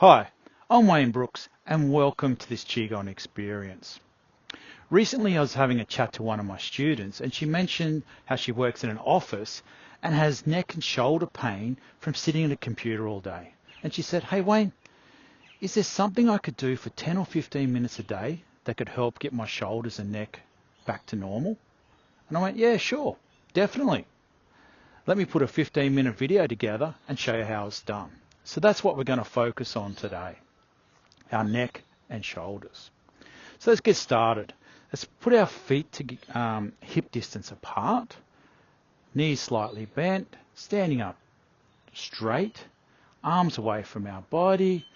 Hi, I'm Wayne Brooks and welcome to this Qigong experience. Recently I was having a chat to one of my students and she mentioned how she works in an office and has neck and shoulder pain from sitting at a computer all day. And she said, "Hey Wayne, is there something I could do for 10 or 15 minutes a day that could help get my shoulders and neck back to normal?" And I went, "Yeah, sure, definitely. Let me put a 15-minute video together and show you how it's done." So that's what we're going to focus on today, our neck and shoulders. So let's get started. Let's put our feet to hip distance apart, knees slightly bent, standing up straight, arms away from our body.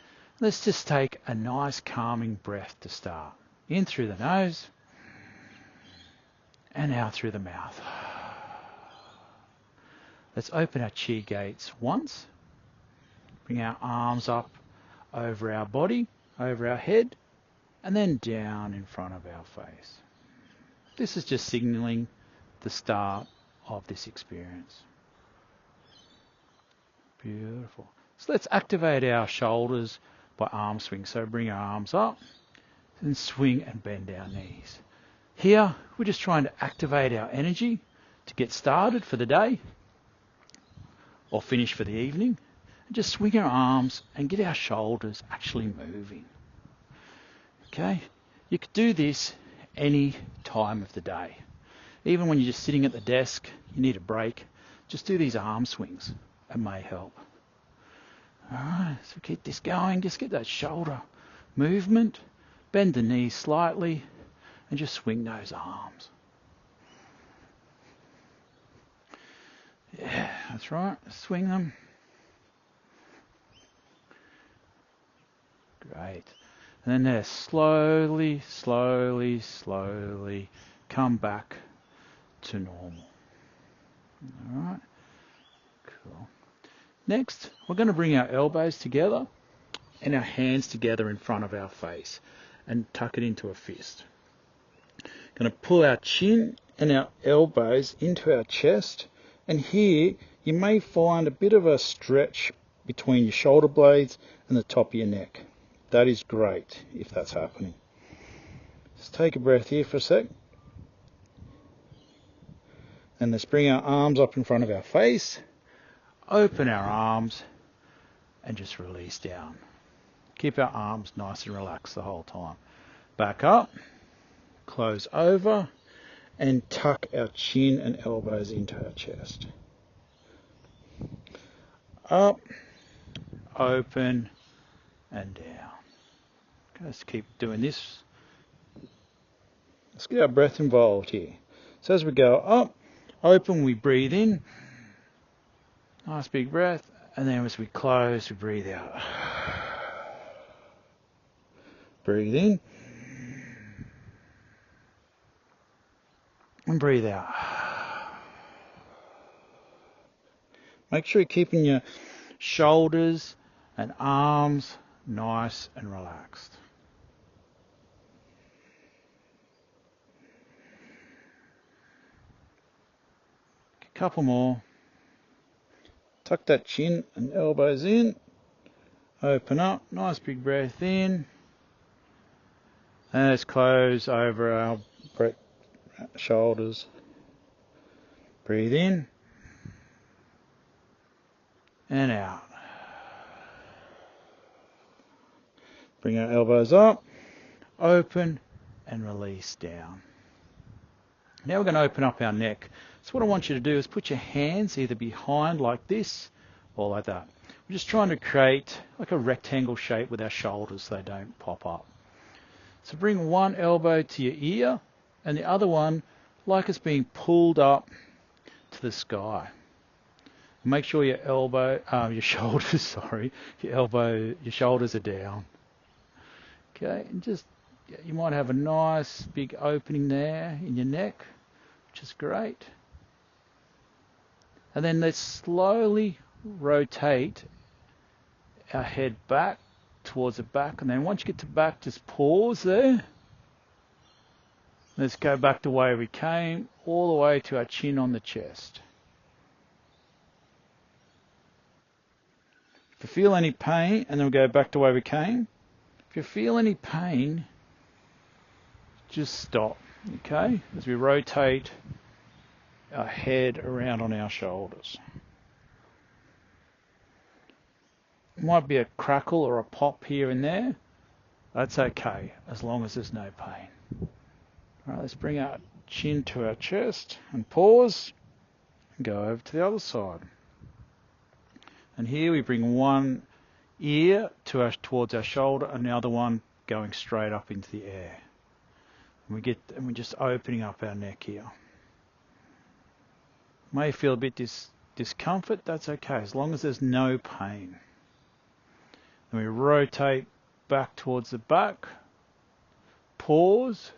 Let's just take a nice calming breath to start. In through the nose and out through the mouth. Let's open our chi gates once. Bring our arms up over our body, over our head, and then down in front of our face. This is just signaling the start of this experience. Beautiful. So let's activate our shoulders by arm swing. So bring our arms up and swing and bend our knees. Here, we're just trying to activate our energy to get started for the day or finish for the evening. And just swing our arms and get our shoulders actually moving. Okay? You could do this any time of the day. Even when you're just sitting at the desk, you need a break, just do these arm swings. It may help. Alright, so keep this going. Just get that shoulder movement. Bend the knees slightly and just swing those arms. Yeah, that's right. Swing them. Great. And then there, slowly come back to normal. All right. Cool. Next, we're going to bring our elbows together and our hands together in front of our face and tuck it into a fist. Going to pull our chin and our elbows into our chest, and here you may find a bit of a stretch between your shoulder blades and the top of your neck. That is great if that's happening. Just take a breath here for a sec. And let's bring our arms up in front of our face, open our arms, and just release down. Keep our arms nice and relaxed the whole time. Back up, close over, and tuck our chin and elbows into our chest. Up, open, and down. Okay, let's keep doing this. Let's get our breath involved here. So as we go up, open, we breathe in. Nice big breath. And then as we close, we breathe out. Breathe in. And breathe out. Make sure you're keeping your shoulders and arms nice and relaxed. A couple more. Tuck that chin and elbows in. Open up. Nice big breath in. And let's close over our shoulders. Breathe in. And out. Bring our elbows up. Open and release down. Now we're going to open up our neck. So what I want you to do is put your hands either behind like this or like that. We're just trying to create like a rectangle shape with our shoulders so they don't pop up. So bring one elbow to your ear and the other one like it's being pulled up to the sky. Make sure your shoulders are down. Okay, and just you might have a nice big opening there in your neck, which is great. And then let's slowly rotate our head back towards the back. And then once you get to back, just pause there. Let's go back to where we came, all the way to our chin on the chest. If you feel any pain, and then we'll go back to where we came. If you feel any pain, just stop, okay? As we rotate our head around on our shoulders. It might be a crackle or a pop here and there. That's okay, as long as there's no pain. All right, let's bring our chin to our chest and pause and go over to the other side. And here we bring one ear towards our shoulder and the other one going straight up into the air. And we're just opening up our neck here. May feel a bit discomfort, that's okay, as long as there's no pain. Then we rotate back towards the back, pause,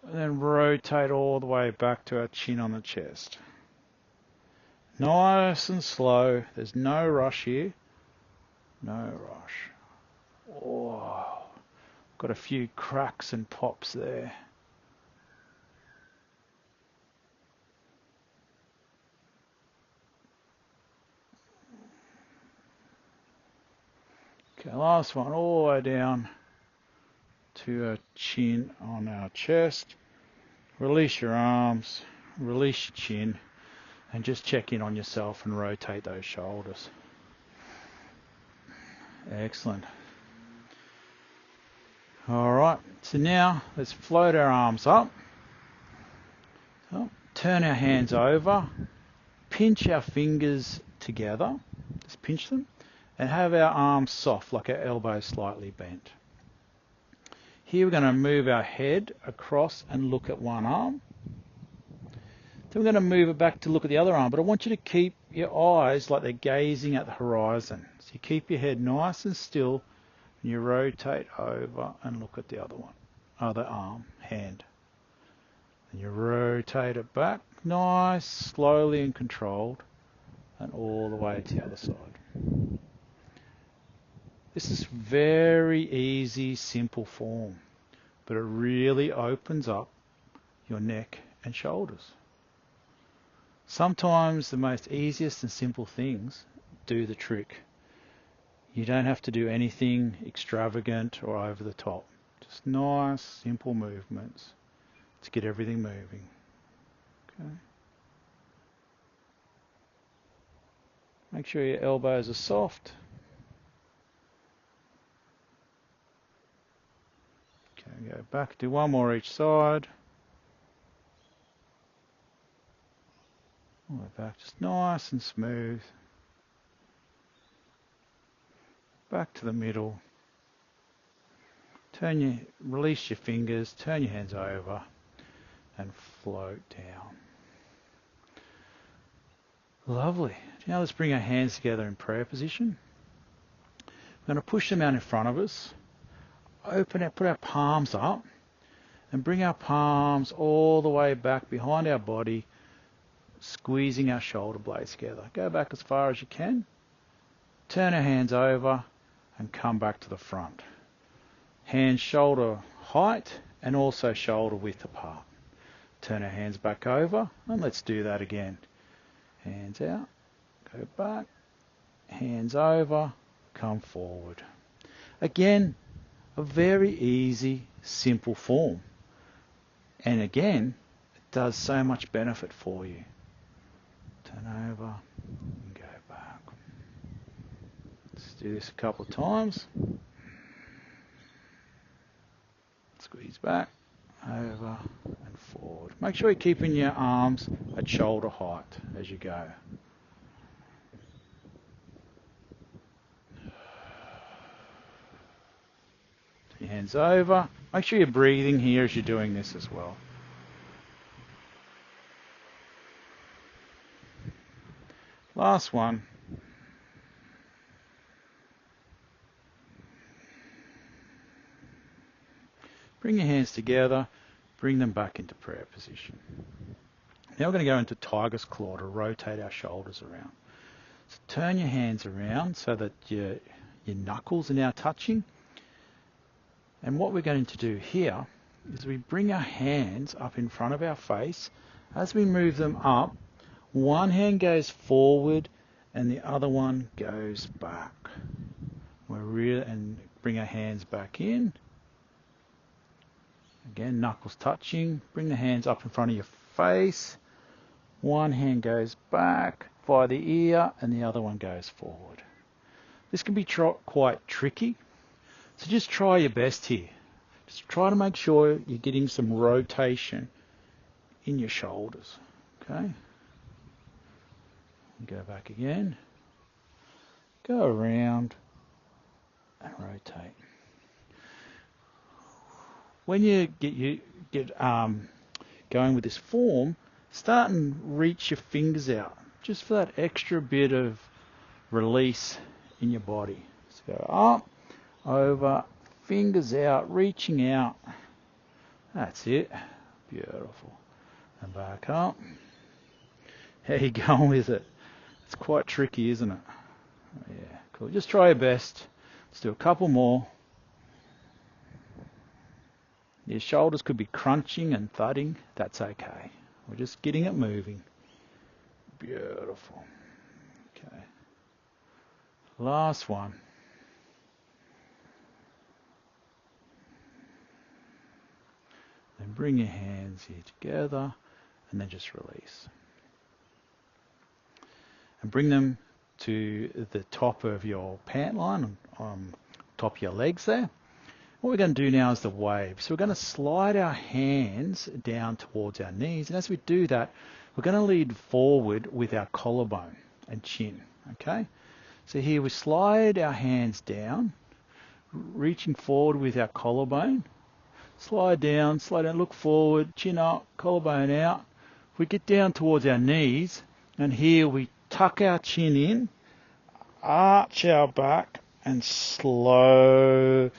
and then rotate all the way back to our chin on the chest. Nice and slow, there's no rush here, no rush. Oh, got a few cracks and pops there. Okay, last one, all the way down to our chin on our chest. Release your arms, release your chin, and just check in on yourself and rotate those shoulders. Excellent. All right, so now let's float our arms up. So, turn our hands over, pinch our fingers together, just pinch them, and have our arms soft, like our elbows slightly bent. Here we're going to move our head across and look at one arm. Then we're going to move it back to look at the other arm, but I want you to keep your eyes like they're gazing at the horizon. So you keep your head nice and still, and you rotate over and look at the other one, other arm, hand. And you rotate it back, nice, slowly and controlled, and all the way to the other side. This is very easy, simple form, but it really opens up your neck and shoulders. Sometimes the most easiest and simple things do the trick. You don't have to do anything extravagant or over the top. Just nice, simple movements to get everything moving. Okay. Make sure your elbows are soft. Okay, go back, do one more each side. All the way back, just nice and smooth. Back to the middle. Release your fingers, turn your hands over, and float down. Lovely. Now let's bring our hands together in prayer position. We're going to push them out in front of us. Open it, put our palms up, and bring our palms all the way back behind our body, squeezing our shoulder blades together. Go back as far as you can. Turn our hands over and come back to the front. Hands shoulder height and also shoulder width apart. Turn our hands back over, and let's do that again. Hands out, go back, hands over, come forward. Again, a very easy, simple form. And again, it does so much benefit for you. Turn over and go back. Let's do this a couple of times. Squeeze back, over and forward. Make sure you're keeping your arms at shoulder height as you go. Your hands over. Make sure you're breathing here as you're doing this as well. Last one. Bring your hands together, bring them back into prayer position. Now we're going to go into Tiger's Claw to rotate our shoulders around. So turn your hands around so that your knuckles are now touching. And what we're going to do here is we bring our hands up in front of our face. As we move them up, one hand goes forward and the other one goes back. And bring our hands back in. Again, knuckles touching. Bring the hands up in front of your face. One hand goes back via the ear and the other one goes forward. This can be quite tricky, so just try your best here. Just try to make sure you're getting some rotation in your shoulders. Okay? Go back again. Go around and rotate. When you get going with this form, start and reach your fingers out, just for that extra bit of release in your body. So go up, over, fingers out, reaching out. That's it. Beautiful. And back up. How you going with it? It's quite tricky, isn't it? Yeah, cool. Just try your best. Let's do a couple more. Your shoulders could be crunching and thudding. That's okay. We're just getting it moving. Beautiful. Okay. Last one. Then bring your hands here together and then just release. And bring them to the top of your pant line, on top of your legs there. What we're going to do now is the wave. So we're going to slide our hands down towards our knees. And as we do that, we're going to lead forward with our collarbone and chin. Okay? So here we slide our hands down, reaching forward with our collarbone. Slide down, look forward, chin up, collarbone out. We get down towards our knees, and here we tuck our chin in, arch our back, and slowly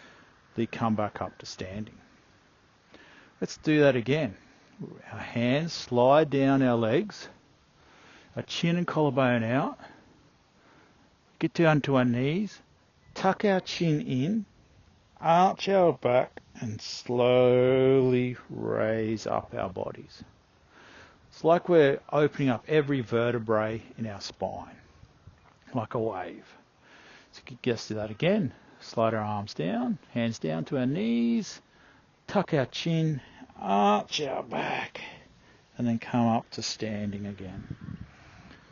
come back up to standing. Let's do that again. Our hands slide down our legs, our chin and collarbone out, get down to our knees, tuck our chin in, arch our back, and slowly raise up our bodies. It's like we're opening up every vertebrae in our spine, like a wave. So let's do that again. Slide our arms down, hands down to our knees, tuck our chin, arch our back, and then come up to standing again.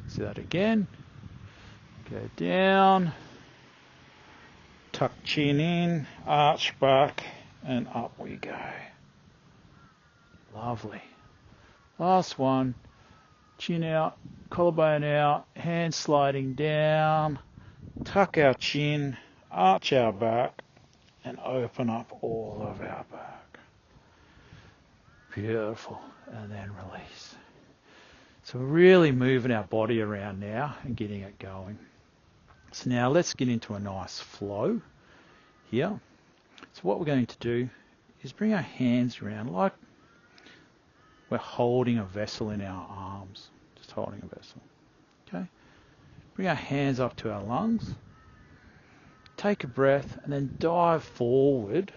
Let's do that again. Go down, tuck chin in, arch back, and up we go. Lovely. Last one. Chin out, collarbone out, hands sliding down, tuck our chin, arch our back, and open up all of our back. Beautiful. And then release. So we're really moving our body around now and getting it going. So now let's get into a nice flow here. So what we're going to do is bring our hands around like we're holding a vessel in our arms. Just holding a vessel. Okay? Bring our hands up to our lungs. Take a breath and then dive forward.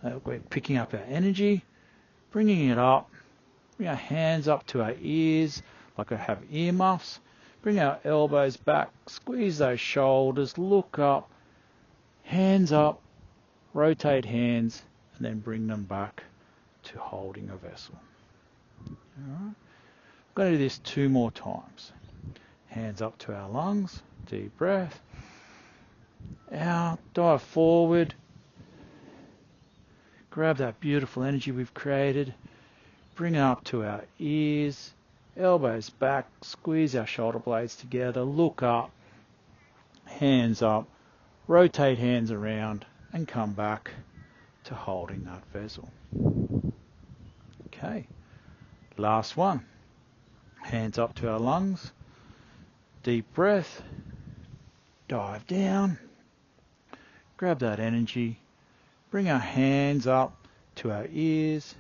We're picking up our energy, bringing it up. Bring our hands up to our ears like I have earmuffs. Bring our elbows back, squeeze those shoulders, look up, hands up, rotate hands, and then bring them back to holding a vessel. All right. I'm going to do this 2 more times. Hands up to our lungs, deep breath. Out, dive forward. Grab that beautiful energy we've created. Bring it up to our ears. Elbows back, squeeze our shoulder blades together, look up, hands up, rotate hands around, and come back to holding that vessel. Okay, last one. Hands up to our lungs, deep breath, dive down, grab that energy, bring our hands up to our ears,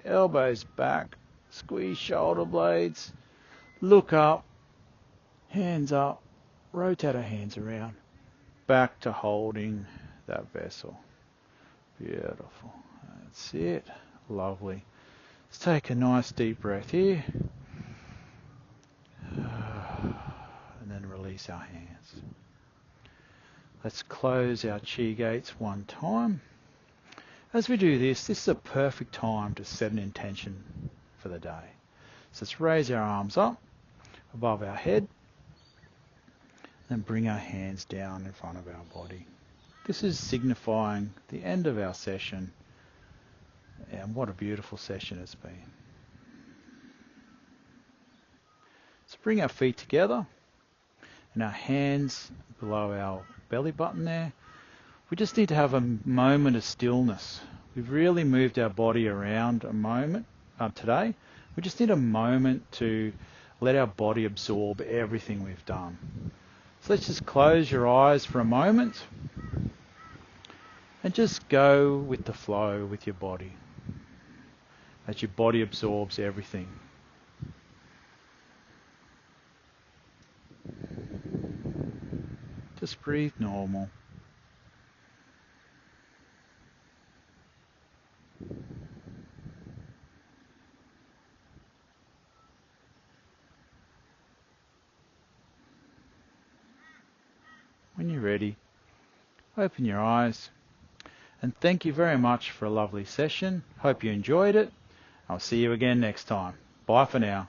elbows back, squeeze shoulder blades, look up, hands up, rotate our hands around, back to holding that vessel. Beautiful. That's it. Lovely. Let's take a nice deep breath here. and then release our hands. Let's close our chi gates one time. As we do this, this is a perfect time to set an intention for the day. So let's raise our arms up above our head and bring our hands down in front of our body. This is signifying the end of our session, and what a beautiful session it's been. So bring our feet together and our hands below our belly button there. We just need to have a moment of stillness. We've really moved our body around a moment today. We just need a moment to let our body absorb everything we've done. So let's just close your eyes for a moment and just go with the flow with your body as your body absorbs everything. Just breathe normal. When you're ready, open your eyes. And thank you very much for a lovely session. Hope you enjoyed it. I'll see you again next time. Bye for now.